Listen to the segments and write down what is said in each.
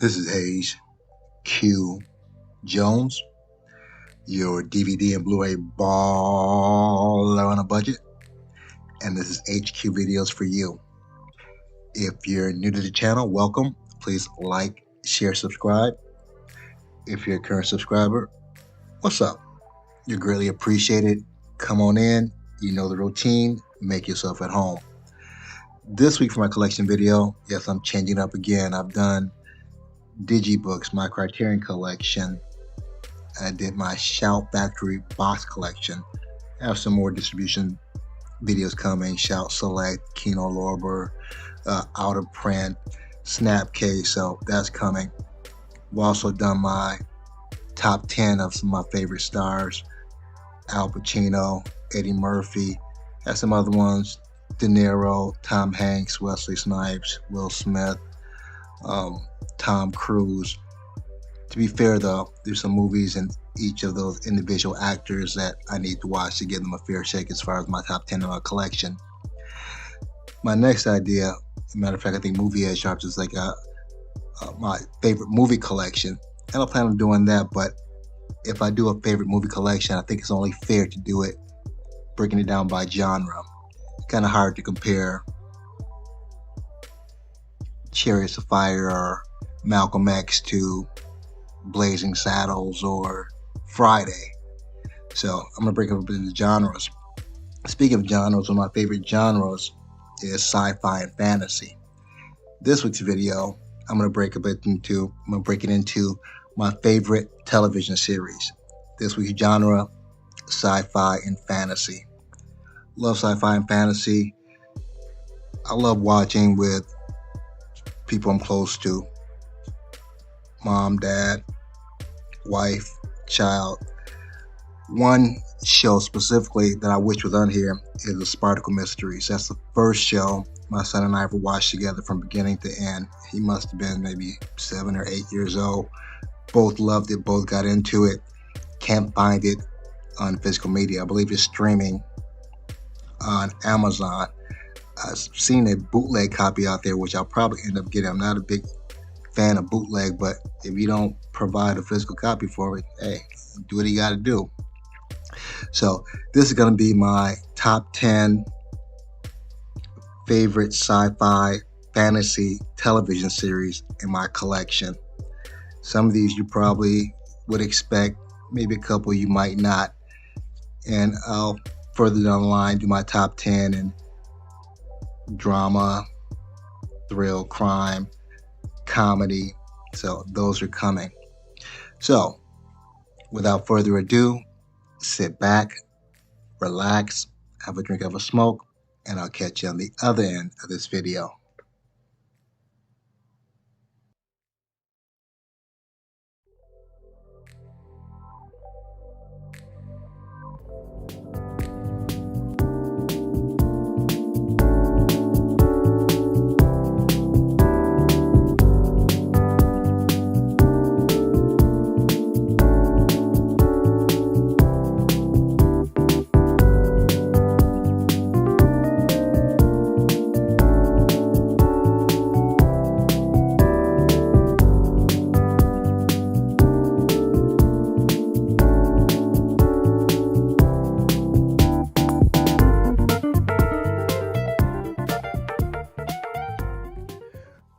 This is Hayes Q Jones, your DVD and Blu-ray baller on a budget, and this is HQ Videos for you. If you're new to the channel, welcome. Please like, share, subscribe. If you're a current subscriber, what's up? You're greatly appreciated. Come on in. You know the routine. Make yourself at home. This week for my collection video, yes, I'm changing up again. I've done Digibooks, my Criterion collection. I did my Shout Factory box collection. I have some more distribution videos coming. Shout Select, Kino Lorber, Out of Print, Snapcase, so that's coming. I've also done my top 10 of some of my favorite stars. Al Pacino, Eddie Murphy, and some other ones. De Niro, Tom Hanks, Wesley Snipes, Will Smith, Tom Cruise. To be fair though, there's some movies in each of those individual actors that I need to watch to give them a fair shake as far as my top 10 in my collection. My next idea, as a matter of fact, I think Movie Edge Sharps is like my favorite movie collection. I don't plan on doing that, but if I do a favorite movie collection, I think it's only fair to do it breaking it down by genre. Kind of hard to compare Chariots of Fire or Malcolm X to Blazing Saddles or Friday. So I'm gonna break it up into genres. Speaking of genres, one of my favorite genres is sci-fi and fantasy. This week's video, I'm gonna break it into my favorite television series. This week's genre, sci-fi and fantasy. Love sci-fi and fantasy. I love watching with people I'm close to. Mom, dad, wife, child. One show specifically that I wish was on here is the Spartacle Mysteries. That's the first show my son and I ever watched together from beginning to end. He must have been maybe 7 or 8 years old. Both loved it, both got into it. Can't find it on physical media. I believe it's streaming on Amazon. I've seen a bootleg copy out there, which I'll probably end up getting. I'm not a big fan of bootleg, but if you don't provide a physical copy for it, hey, do what you got to do. So this is going to be my top 10 favorite sci-fi fantasy television series in my collection. Some of these you probably would expect, maybe a couple you might not. And I'll further down the line do my top 10 in drama, thrill, crime, comedy. So those are coming. So without further ado, sit back, relax, have a drink of a smoke, and I'll catch you on the other end of this video.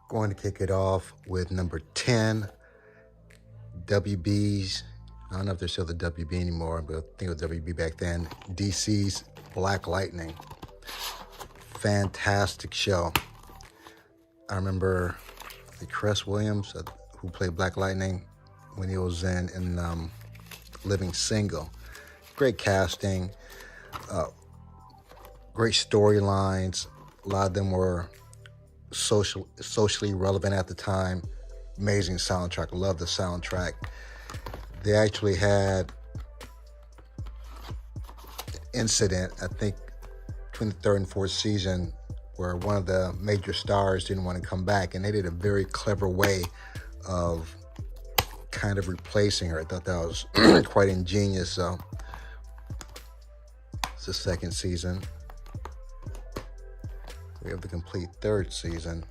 Going to kick it off with number 10, WB's, I don't know if they're still the WB anymore, but I think it was WB back then, DC's Black Lightning. Fantastic show. I remember Chris Williams, who played Black Lightning when he was in Living Single. Great casting, great storylines. A lot of them were socially relevant at the time. Amazing soundtrack. Love the soundtrack. They actually had an incident, I think, between the 3rd and 4th season where one of the major stars didn't want to come back, and they did a very clever way of kind of replacing her. I thought that was quite ingenious. So it's the 2nd season. We have the complete 3rd season.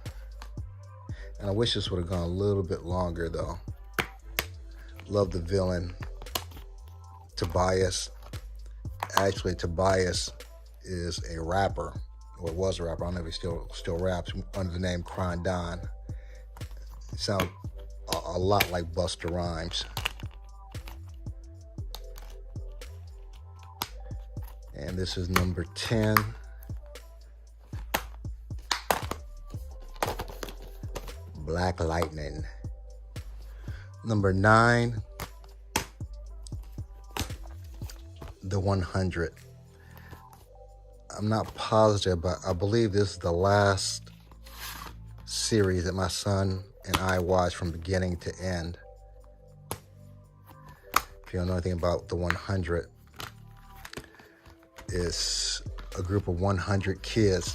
And I wish this would have gone a little bit longer, though. Love the villain, Tobias. Actually, Tobias is a rapper, or was a rapper. I don't know if he still raps under the name Cron Don. It sounds a lot like Busta Rhymes. And this is number 10. Black Lightning. Number 9, The 100. I'm not positive, but I believe this is the last series that my son and I watched from beginning to end. If you don't know anything about The 100, it's a group of 100 kids.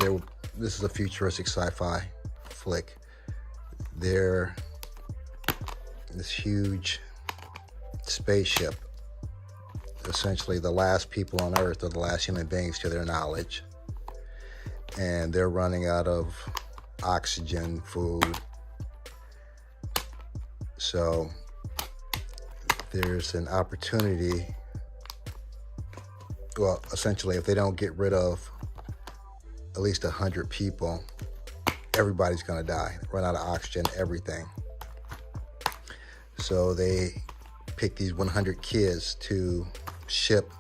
This is a futuristic sci-fi flick. They're this huge spaceship, essentially the last people on Earth, or the last human beings to their knowledge. And they're running out of oxygen, food. So there's an opportunity. Well, essentially, if they don't get rid of at least 100 people, everybody's gonna die. Run out of oxygen, everything. So they pick these 100 kids to ship.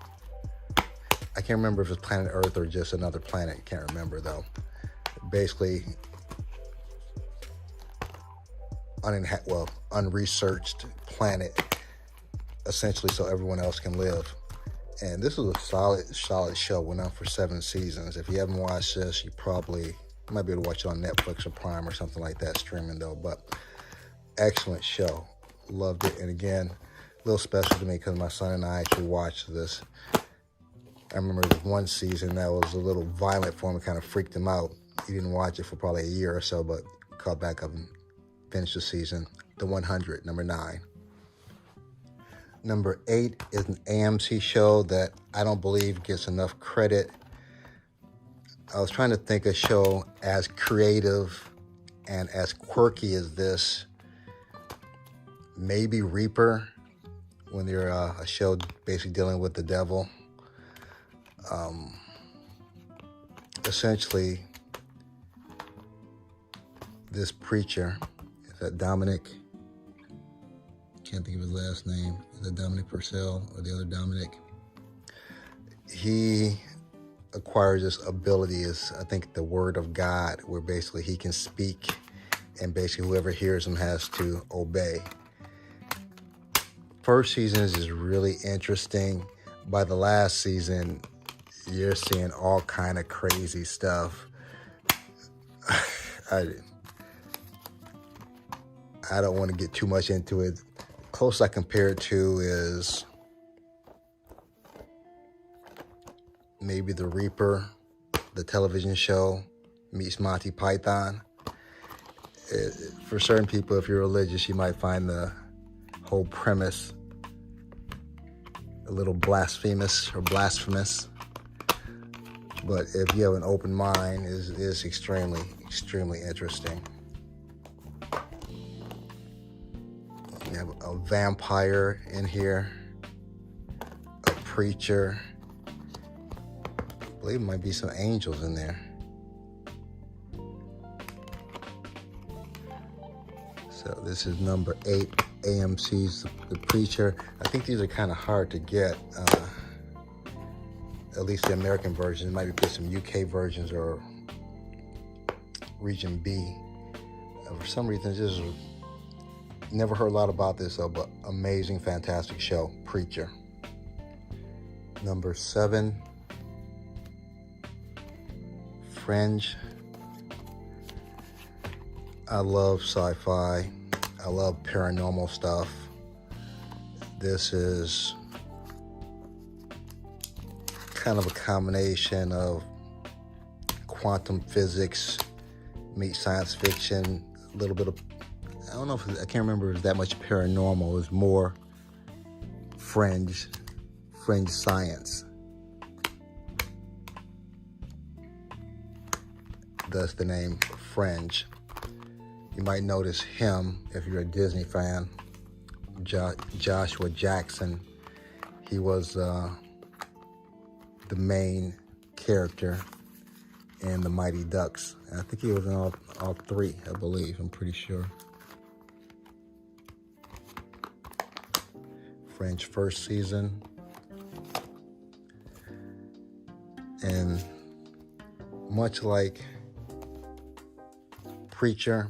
I can't remember if it's planet Earth or just another planet. Can't remember though. Basically, unresearched planet, essentially, so everyone else can live. And this was a solid show. Went on for 7 seasons. If you haven't watched this, you might be able to watch it on Netflix or Prime or something like that, streaming though. But excellent show. Loved it. And again, a little special to me because my son and I actually watched this. I remember there was one season that was a little violent for him. It kind of freaked him out. He didn't watch it for probably a year or so, but caught back up and finished the season. The 100, number 9. Number 8 is an AMC show that I don't believe gets enough credit. I was trying to think of a show as creative and as quirky as this. Maybe Reaper, when they're a show basically dealing with the devil. Essentially, this preacher, is that Dominic? Can't think of his last name. Is that Dominic Purcell or the other Dominic? He acquires this ability, is I think the word of God, where basically he can speak and basically whoever hears him has to obey. First season is really interesting. By the last season, you're seeing all kind of crazy stuff. I don't want to get too much into it. Close I compare it to is maybe The Reaper, the television show, meets Monty Python. For certain people, if you're religious, you might find the whole premise a little blasphemous. But if you have an open mind, it's extremely, extremely interesting. You have a vampire in here, a preacher. I believe there might be some angels in there. So this is number 8, AMC's The Preacher. I think these are kind of hard to get, at least the American version. There might be some UK versions or Region B. For some reason, just never heard a lot about this though, but amazing, fantastic show, Preacher. Number 7, Fringe. I love sci-fi. I love paranormal stuff. This is kind of a combination of quantum physics meets science fiction, a little bit of, I don't know if, I can't remember if it was that much paranormal. It was more fringe science. Thus the name Fringe. You might notice him if you're a Disney fan, Joshua Jackson. He was the main character in the Mighty Ducks. And I think he was in all three, I believe. I'm pretty sure. Fringe first season. And much like Preacher,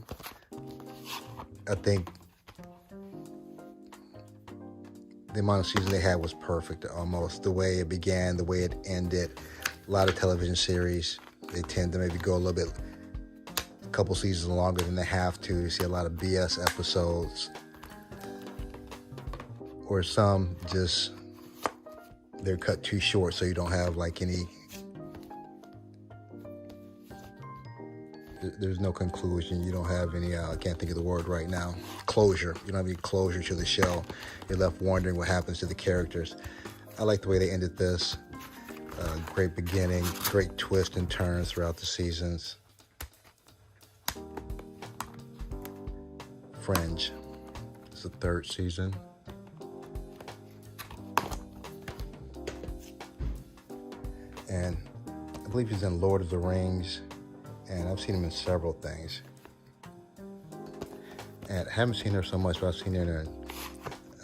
I think the amount of seasons they had was perfect almost. The way it began, the way it ended. A lot of television series, they tend to maybe go a little bit, a couple seasons longer than they have to. You see a lot of BS episodes. Or some just, they're cut too short so you don't have like any, there's no conclusion. You don't have any, I can't think of the word right now, closure. You don't have any closure to the show. You're left wondering what happens to the characters. I like the way they ended this. Great beginning, great twists and turns throughout the seasons. Fringe. It's the third season. And I believe he's in Lord of the Rings, and I've seen him in several things. And I haven't seen her so much, but I've seen her in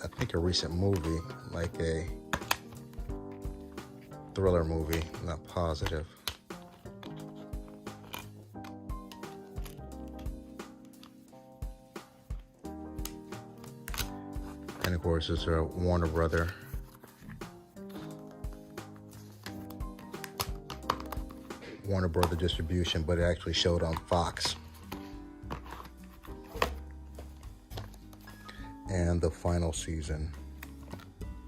I think a recent movie, like a thriller movie, not positive. And of course, it's a Warner Brother. Warner Brother distribution, but it actually showed on Fox. And the final season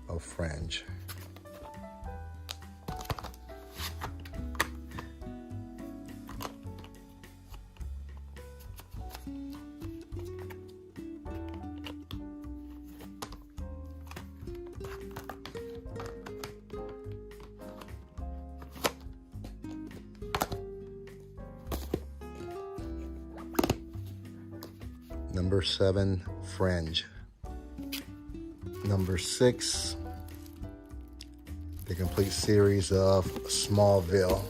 of Fringe. Number 7, Fringe. Number 6, the complete series of Smallville.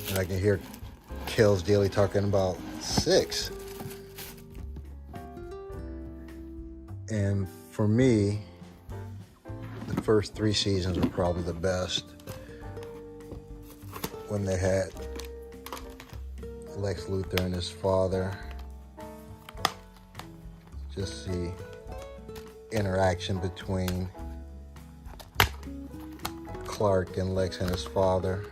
And I can hear Kills Daily talking about 6. And for me, the first 3 seasons are probably the best. When they had Lex Luthor and his father. Just the interaction between Clark and Lex and his father.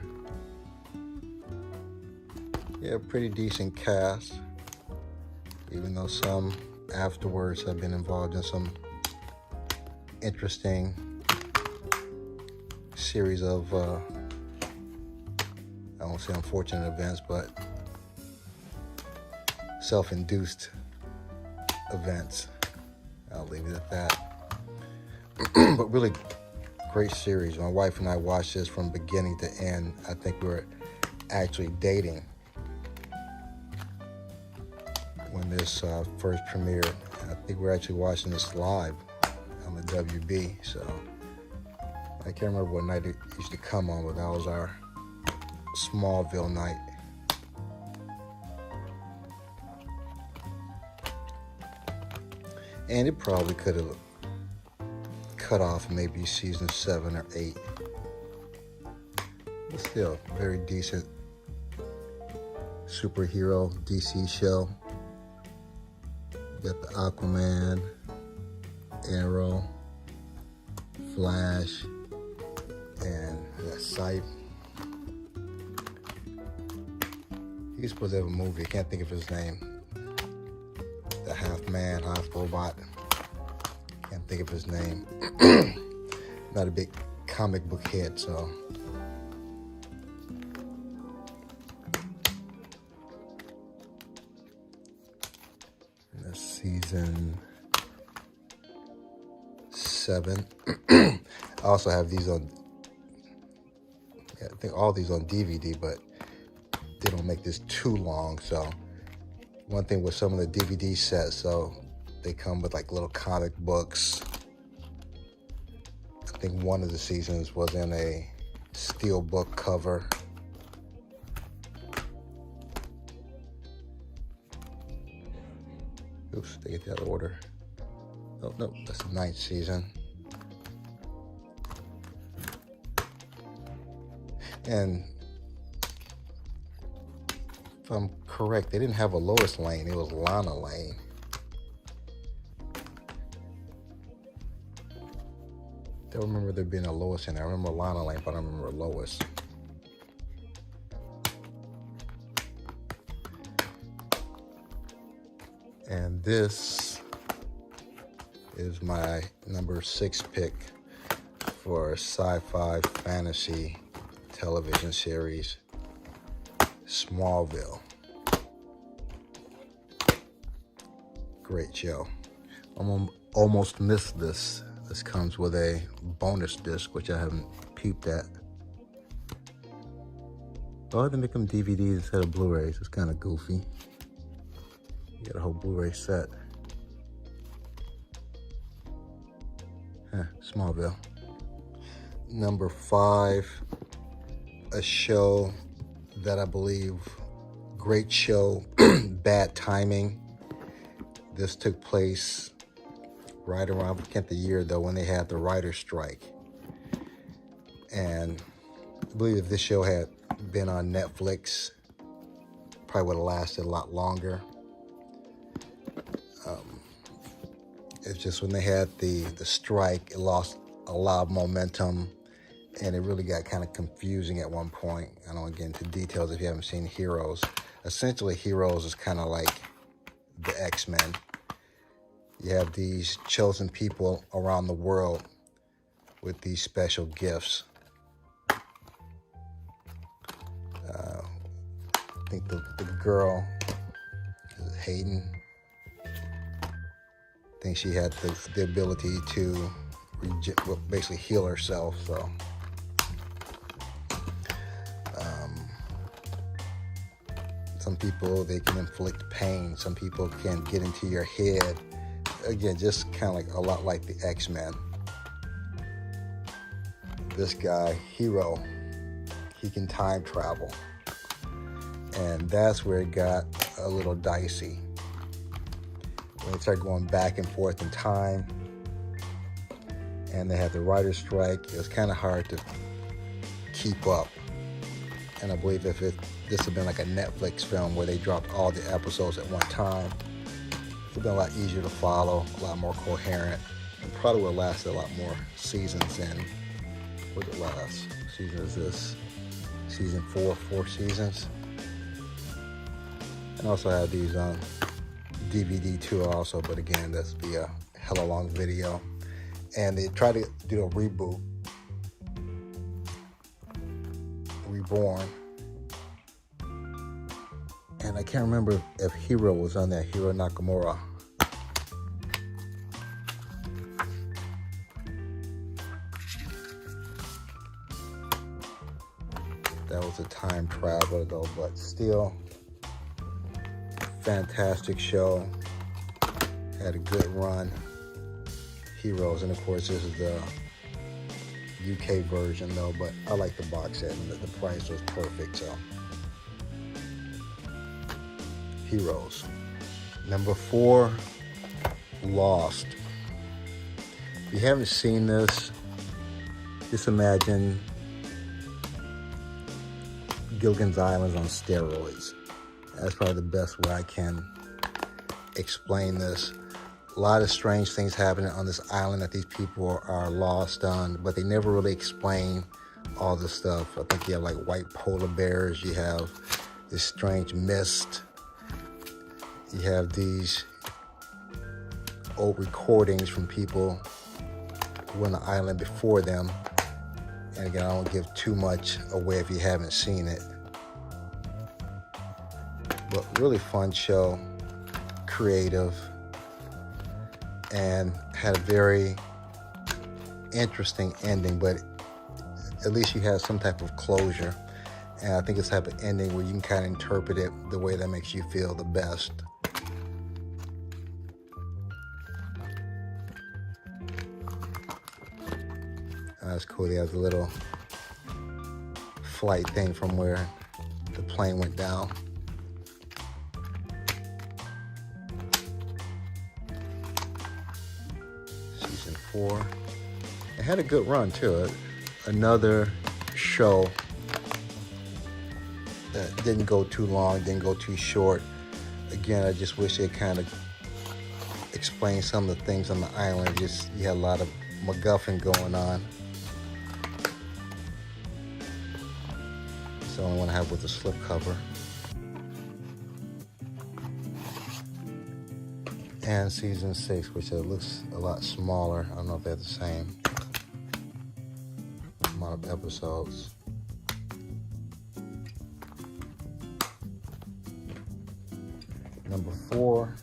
Yeah, pretty decent cast, even though some afterwards have been involved in some interesting series of, I won't say unfortunate events, but self-induced events. I'll leave it at that. But really great series. My wife and I watched this from beginning to end. I think we were actually dating when this first premiered. I think we were actually watching this live on the WB. So I can't remember what night it used to come on, but that was our Smallville night. And it probably could have cut off maybe season 7 or 8. But still, very decent superhero DC show. You got the Aquaman, Arrow, Flash, and that Scythe. He's supposed to have a movie. I can't think of his name. The half man, half robot. Can't think of his name. Not a big comic book head, so. And that's season 7. I also have these on, yeah, I think all these on DVD, but they don't make this too long, so one thing with some of the DVD sets, so they come with like little comic books. I think one of the seasons was in a steel book cover. Oops, they get that order. Oh, no, that's the 9th season. And if I'm correct, they didn't have a Lois Lane, it was Lana Lane. Don't remember there being a Lois in there. I remember Lana Lane, but I don't remember Lois. And this is my number 6 pick for sci-fi fantasy television series, Smallville. Great show. Almost missed this. This comes with a bonus disc, which I haven't peeped at. Oh, I had to make them DVDs instead of Blu-rays. It's kind of goofy. You got a whole Blu-ray set. Smallville. Number 5, a show that I believe, great show, bad timing. This took place right around, I can't the year though, when they had the writer's strike. And I believe if this show had been on Netflix, probably would have lasted a lot longer. It's just when they had the strike, it lost a lot of momentum, and it really got kind of confusing at one point. I don't want to get into details if you haven't seen Heroes. Essentially, Heroes is kind of like the X-Men. You have these chosen people around the world with these special gifts. I think the girl, Hayden, I think she had the ability to basically heal herself. So some people, they can inflict pain. Some people can get into your head. Again, just kind of like a lot like the X-Men. This guy, Hero, he can time travel. And that's where it got a little dicey. When they started going back and forth in time, and they had the writer's strike, it was kind of hard to keep up. And I believe if this had been like a Netflix film where they dropped all the episodes at one time, it would have been a lot easier to follow, a lot more coherent, and probably would have lasted a lot more seasons in. What did it last? Season is this? Season 4 seasons. And also have these on DVD too also, but again, that's be a hella long video. And they tried to do a reboot, Reborn. And I can't remember if Hero was on there, Hiro Nakamura. That was a time traveler though, but still, fantastic show. Had a good run. Heroes, and of course this is the UK version though, but I like the box set and the price was perfect. So Heroes. Number 4, Lost. If you haven't seen this, just imagine Gilligan's Island on steroids. That's probably the best way I can explain this. A lot of strange things happening on this island that these people are lost on, but they never really explain all this stuff. I think you have like white polar bears, you have this strange mist, you have these old recordings from people who were on the island before them. And again, I don't give too much away if you haven't seen it. But really fun show, creative, and had a very interesting ending, but at least you have some type of closure. And I think it's the type of ending where you can kind of interpret it the way that makes you feel the best. That's cool. They have the little flight thing from where the plane went down. Season 4. It had a good run too. Another show that didn't go too long, didn't go too short. Again, I just wish they kind of explained some of the things on the island. Just you had a lot of MacGuffin going on. It's the only one I have with the slipcover. And season 6, which looks a lot smaller. I don't know if they're the same amount of episodes. Number 4.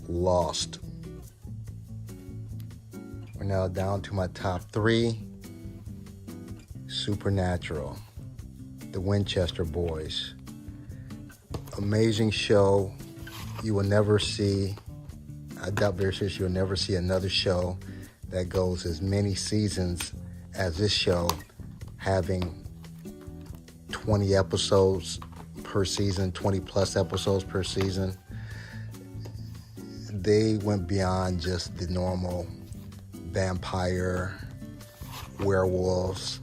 Lost. We're now down to my top 3. Supernatural. The Winchester Boys. Amazing show. You will never see, I doubt very seriously, you'll never see another show that goes as many seasons as this show, having 20 episodes per season, 20 plus episodes per season. They went beyond just the normal vampire, werewolves.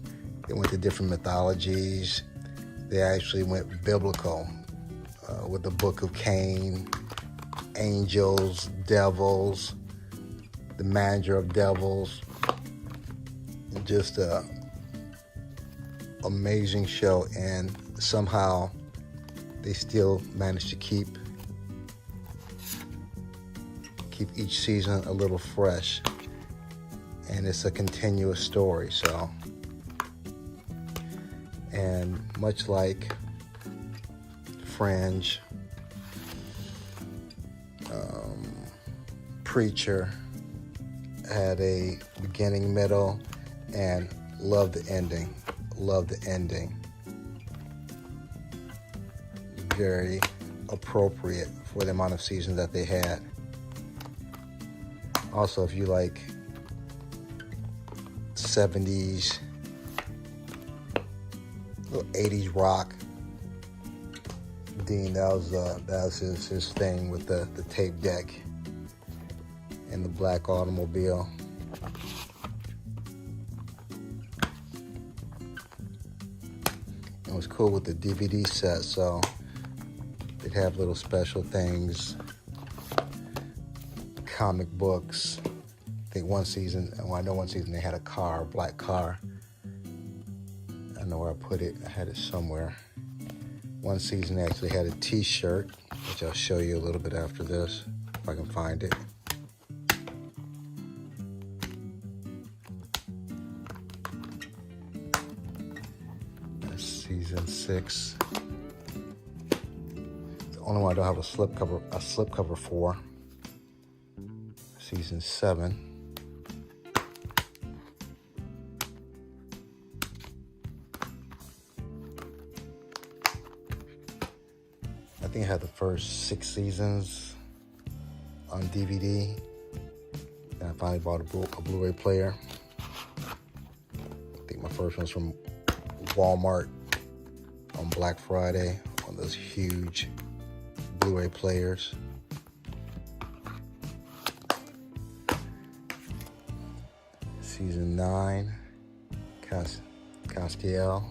They went to different mythologies. They actually went biblical with the Book of Cain, angels, devils, the manager of devils. Just a amazing show, and somehow they still managed to keep each season a little fresh, and it's a continuous story. So, and much like Fringe, Preacher had a beginning, middle, and loved the ending. Very appropriate for the amount of seasons that they had. Also, if you like 70s, 80s rock, Dean, that was his thing with the tape deck and the black automobile. It was cool with the DVD set, so they'd have little special things, comic books. I think one season they had a black car. I know where I put it. I had it somewhere. One season they actually had a t-shirt, which I'll show you a little bit after this, if I can find it. That's season 6. The only one I don't have a slipcover for. Season 7. I think I had the first 6 seasons on DVD. And I finally bought a Blu-ray player. I think my first one was from Walmart on Black Friday, on those huge Blu-ray players. Season 9, Castiel.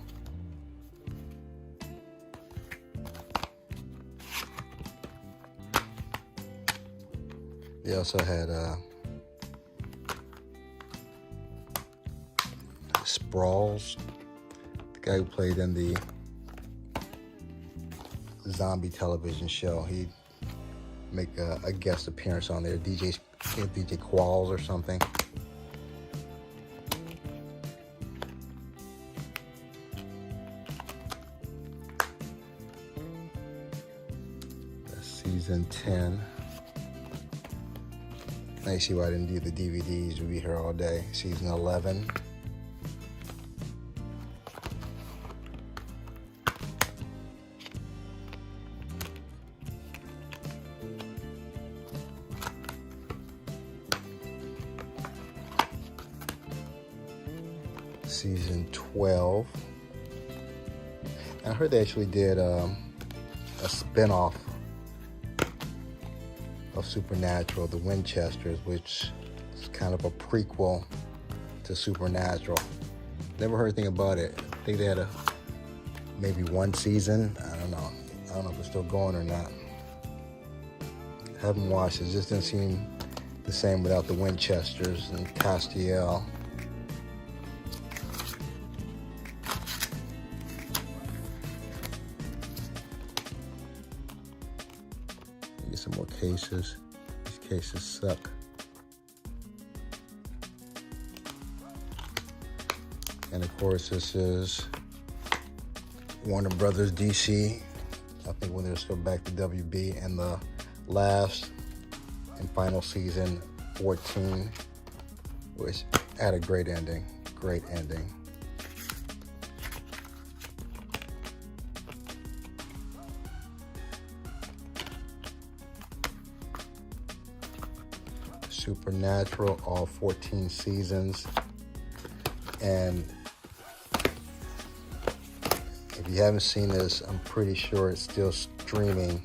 They also had Sprawls, the guy who played in the zombie television show. He'd make a guest appearance on there, DJ Qualls or something. That's season 10. Now you see why I didn't do the DVDs. We'll be here all day. Season 11. season 12. And I heard they actually did a spinoff of Supernatural, The Winchesters, which is kind of a prequel to Supernatural. Never heard anything about it. I think they had maybe one season. I don't know if it's still going or not. Haven't watched it. It just didn't seem the same without the Winchesters and Castiel. Get some more cases. These cases suck. And of course, this is Warner Brothers DC. I think when they're still back to WB, and the last and final season, 14, which had a great ending. Great ending. Supernatural, all 14 seasons. And if you haven't seen this, I'm pretty sure it's still streaming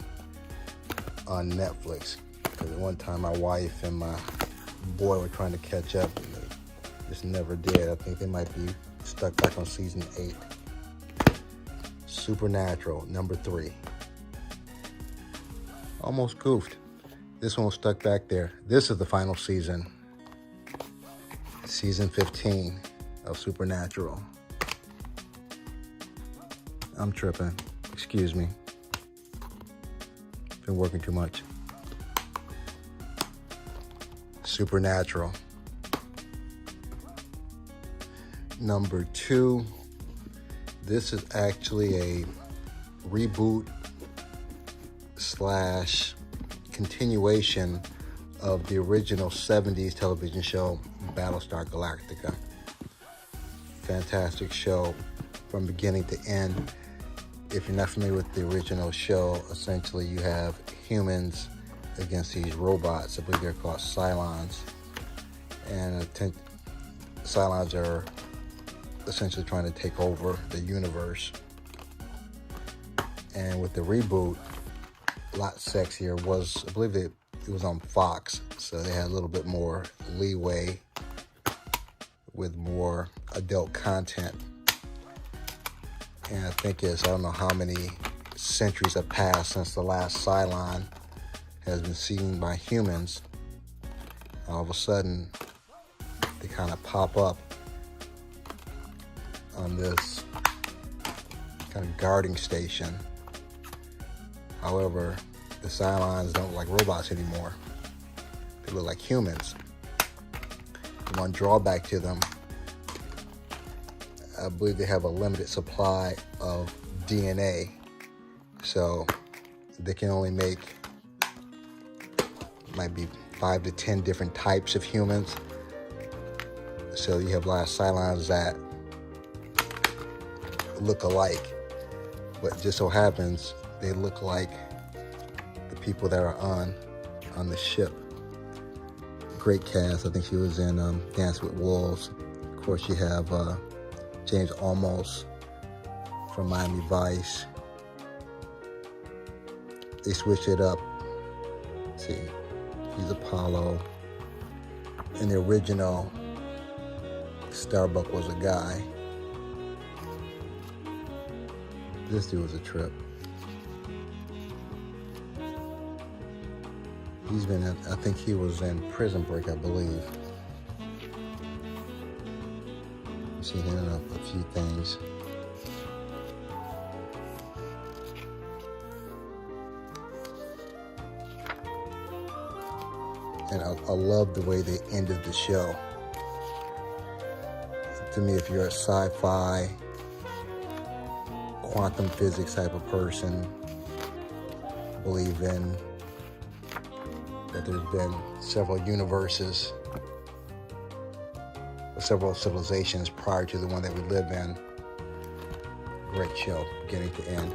on Netflix. Because at one time, my wife and my boy were trying to catch up, and they just never did. I think they might be stuck back on season 8. Supernatural, number 3. Almost goofed. This one was stuck back there. This is the final season. Season 15 of Supernatural. I'm tripping. Excuse me. Been working too much. Supernatural. Number 2. This is actually a reboot / continuation of the original 70s television show Battlestar Galactica. Fantastic show from beginning to end. If you're not familiar with the original show, essentially you have humans against these robots. I believe they're called Cylons. And Cylons are essentially trying to take over the universe. And with the reboot, a lot sexier. I believe it was on Fox, so they had a little bit more leeway with more adult content. And I think I don't know how many centuries have passed since the last Cylon has been seen by humans. All of a sudden, they kind of pop up on this kind of guarding station. However, the Cylons don't look like robots anymore. They look like humans. One drawback to them, I believe they have a limited supply of DNA. So they can only make, might be 5 to 10 different types of humans. So you have a lot of Cylons that look alike. But just so happens, they look like the people that are on the ship. Great cast. I think she was in Dance with Wolves. Of course, you have James Olmos from Miami Vice. They switched it up. Let's see, he's Apollo. In the original, Starbuck was a guy. This dude was a trip. He's been in, I think he was in Prison Break, I believe. I've seen him in a few things. And I love the way they ended the show. To me, if you're a sci-fi, quantum physics type of person, believe in that there's been several universes, or several civilizations prior to the one that we live in. Great show, beginning to end.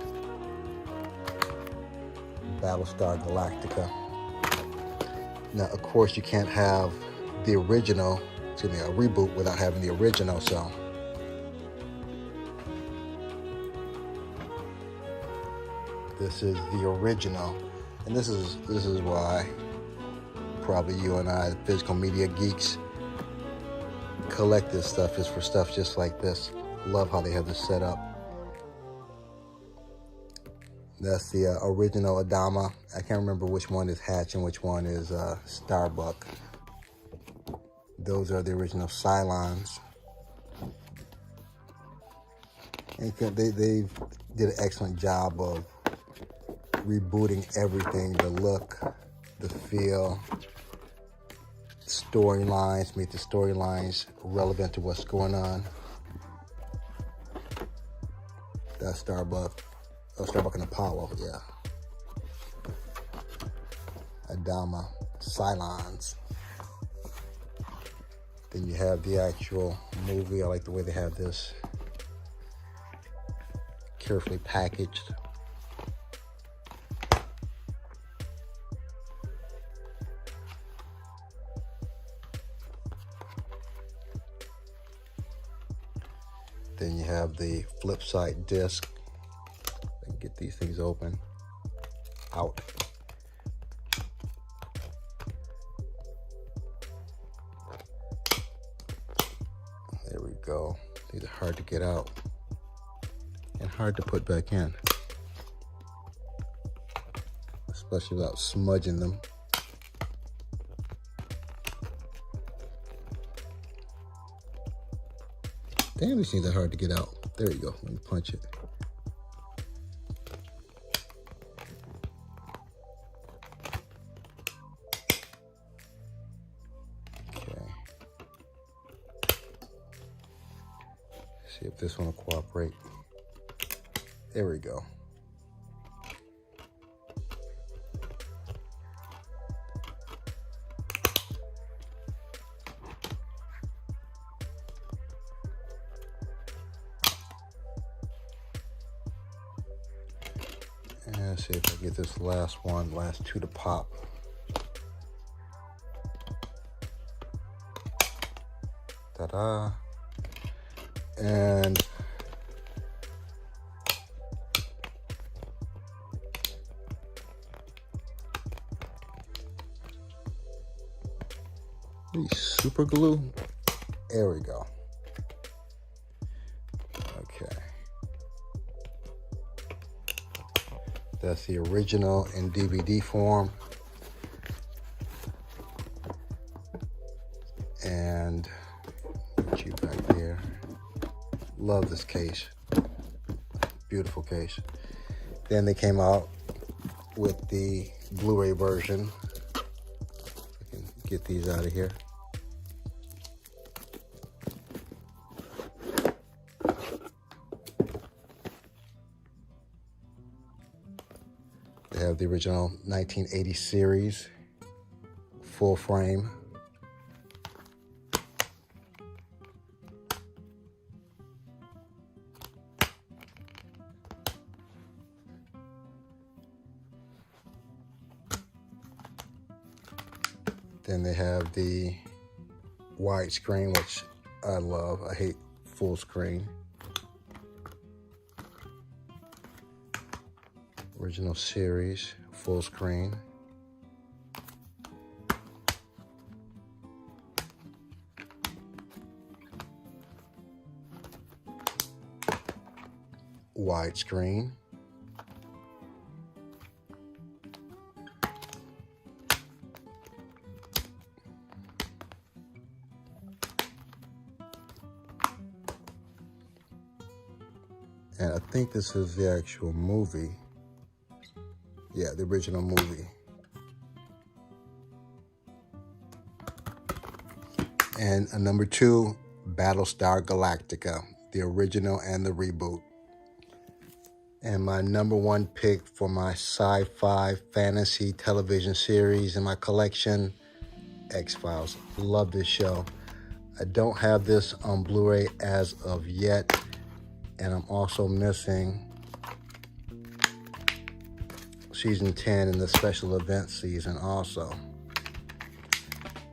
Battlestar Galactica. Now, of course, you can't have the original, a reboot without having the original, so This is the original, and this is why probably you and I, physical media geeks, collect this stuff, is for stuff just like this. Love how they have this set up. That's the original Adama. I can't remember which one is Hatch and which one is Starbuck. Those are the original Cylons. And they did an excellent job of rebooting everything, the look, the feel, storylines, make the storylines relevant to what's going on. That's Starbuck. Oh, Starbuck and Apollo, yeah. Adama, Cylons. Then you have the actual movie. I like the way they have this carefully packaged. Then you have the flip side disc. Get these things open. Out. There we go. These are hard to get out and hard to put back in, especially without smudging them. Damn, these things are hard to get out. There you go. Let me punch it. See if this one will cooperate. There we go. And see if I get this last two to pop. Ta-da. And super glue. There we go. Okay. That's the original in DVD form. And put you back there. Love this case. Beautiful case. Then they came out with the Blu-ray version. I can get these out of here. They have the original 1980 series, full frame. Then they have the widescreen, which I love. I hate full screen. Original series, full screen. Widescreen. And I think this is the actual movie. Yeah, the original movie. And number 2, Battlestar Galactica, the original and the reboot. And my number 1 pick for my sci-fi fantasy television series in my collection, X-Files. Love this show. I don't have this on Blu-ray as of yet. And I'm also missing season 10 and the special event season also.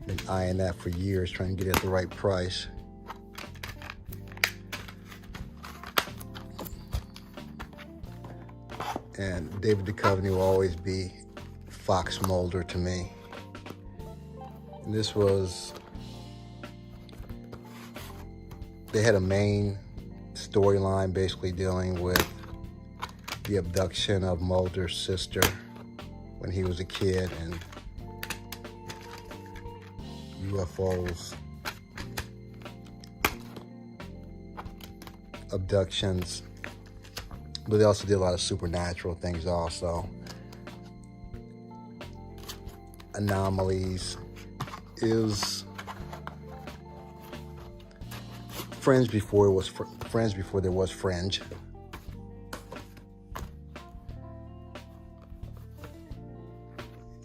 Been eyeing that for years, trying to get it at the right price. And David Duchovny will always be Fox Mulder to me. And this was, they had a main storyline basically dealing with the abduction of Mulder's sister when he was a kid, and UFOs, abductions, but they also did a lot of supernatural things also. Anomalies. Is Friends before it was Friends before there was Fringe.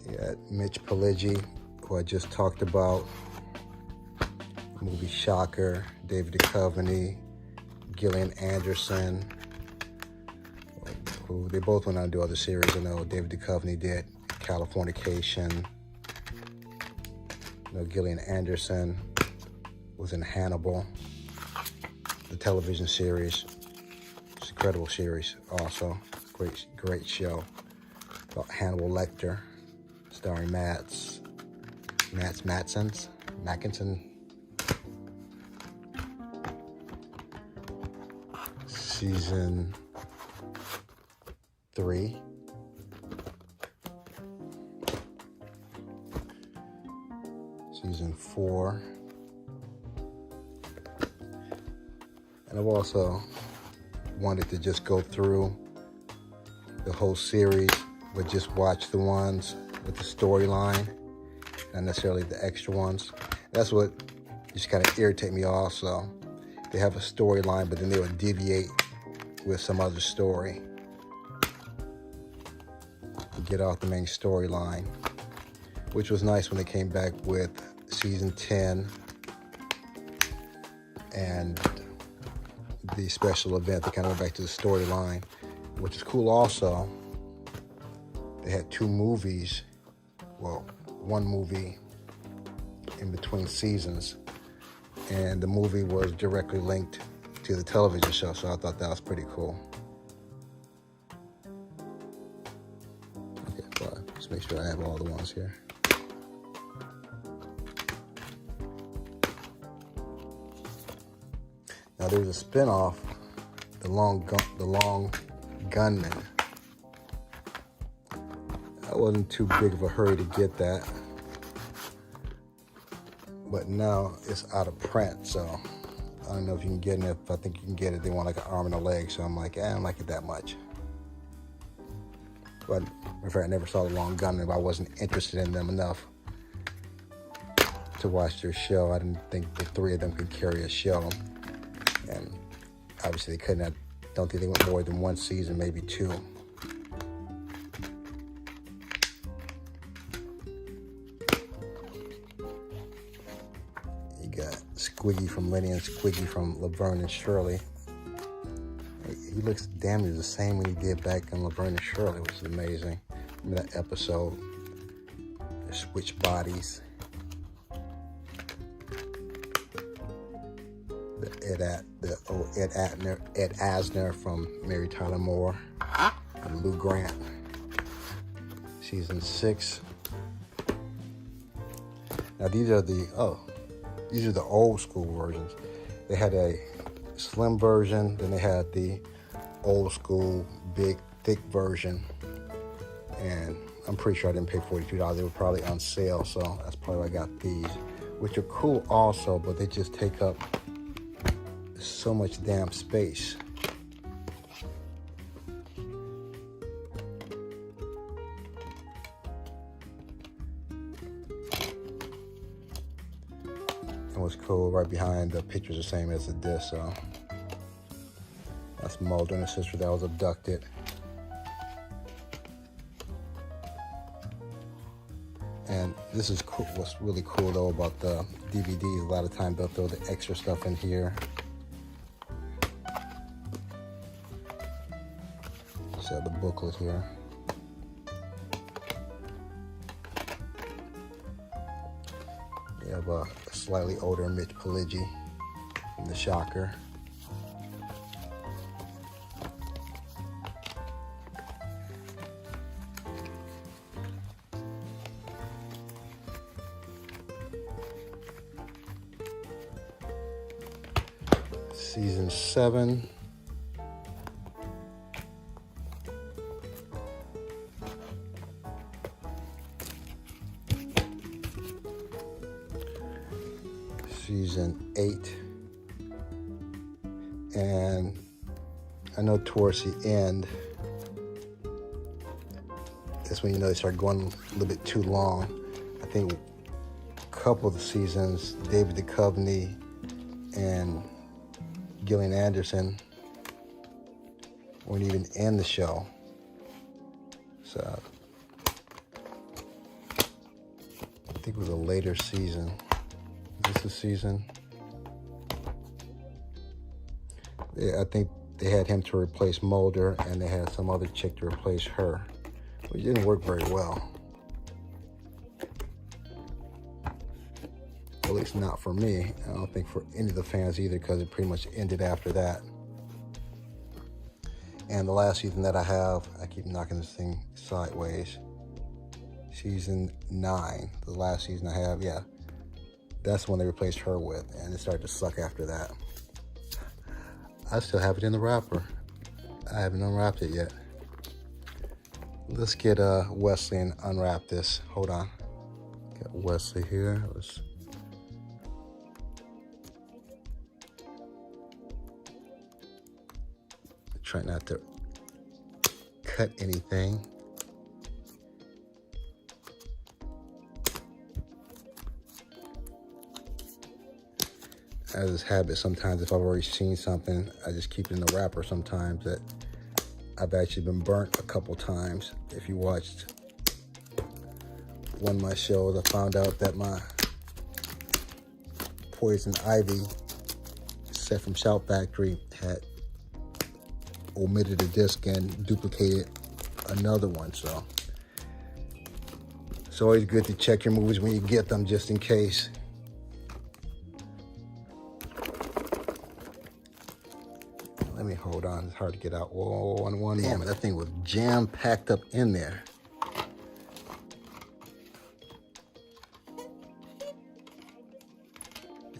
Yeah, Mitch Pileggi, who I just talked about. Movie Shocker, David Duchovny, Gillian Anderson, who they both went on to do other series. I know David Duchovny did Californication. Gillian Anderson was in Hannibal, the television series. It's an incredible series also. Great show about Hannibal Lecter, starring Mackinson. Season 3. Season 4. And I've also wanted to just go through the whole series, but just watch the ones with the storyline, not necessarily the extra ones. That's what just kind of irritate me also. They have a storyline, but then they would deviate with some other story to get off the main storyline, which was nice when they came back with season 10 and the special event. They kind of went back to the storyline, which is cool also. They had 2 movies, well, 1 movie in between seasons, and the movie was directly linked to the television show, so I thought that was pretty cool. Okay, so let's make sure I have all the ones here. Now there's a spin-off, The Long Gunman. I wasn't too big of a hurry to get that, but now it's out of print, so I don't know if you can get it. If I think you can get it, they want like an arm and a leg, so I'm like, I don't like it that much. But in fact, I never saw The Long Gunman, but I wasn't interested in them enough to watch their show. I didn't think the 3 of them could carry a show. And obviously they couldn't. I don't think they went more than 1 season, maybe 2. You got Squiggy from Lenny and Squiggy from Laverne and Shirley. He looks damn near the same when he did back in Laverne and Shirley, which is amazing. Remember that episode? They switch bodies. Ed Asner from Mary Tyler Moore, and Lou Grant. Season 6. Now these are the old school versions. They had a slim version, then they had the old school big thick version, and I'm pretty sure I didn't pay $42. They were probably on sale, so that's probably why I got these, which are cool also, but they just take up so much damn space. And what's cool, right behind the picture's the same as the disc, so that's Mulder and his sister that was abducted. And this is cool. What's really cool though about the DVDs, a lot of times they'll throw the extra stuff in here. So the booklet here. You have a slightly older Mitch Pileggi from The Shocker. Season 7. Season 8. And I know towards the end, that's when you know they start going a little bit too long. I think a couple of the seasons, David Duchovny and Gillian Anderson weren't even in the show. So I think it was a later season. Is this a season? Yeah, I think they had him to replace Mulder, and they had some other chick to replace her, which didn't work very well. At least not for me. I don't think for any of the fans either, because it pretty much ended after that. And the last season that I have, I keep knocking this thing sideways. Season 9, the last season I have, yeah. That's the one they replaced her with, and it started to suck after that. I still have it in the wrapper. I haven't unwrapped it yet. Let's get Wesley and unwrap this. Hold on. Got Wesley here. Let's try not to cut anything. I have this habit sometimes, if I've already seen something, I just keep it in the wrapper sometimes. That I've actually been burnt a couple times. If you watched one of my shows, I found out that my Poison Ivy set from Shout Factory had omitted a disc and duplicated another one. So it's always good to check your movies when you get them, just in case. Let me hold on, it's hard to get out. Whoa, in one moment. That thing was jam-packed up in there.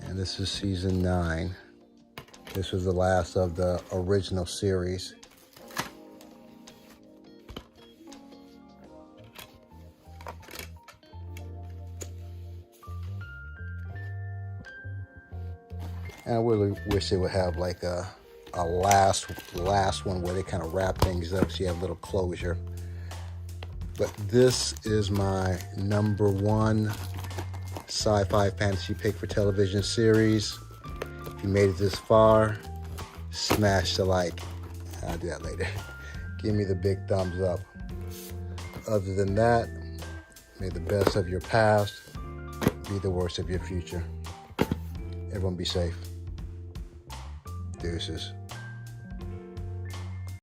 And this is season 9. This was the last of the original series. And I really wish they would have like a last one where they kind of wrap things up so you have a little closure. But this is my #1 sci-fi fantasy pick for television series. If you made it this far, smash the like. I'll do that later. Give me the big thumbs up. Other than that, may the best of your past be the worst of your future. Everyone be safe. Deuces.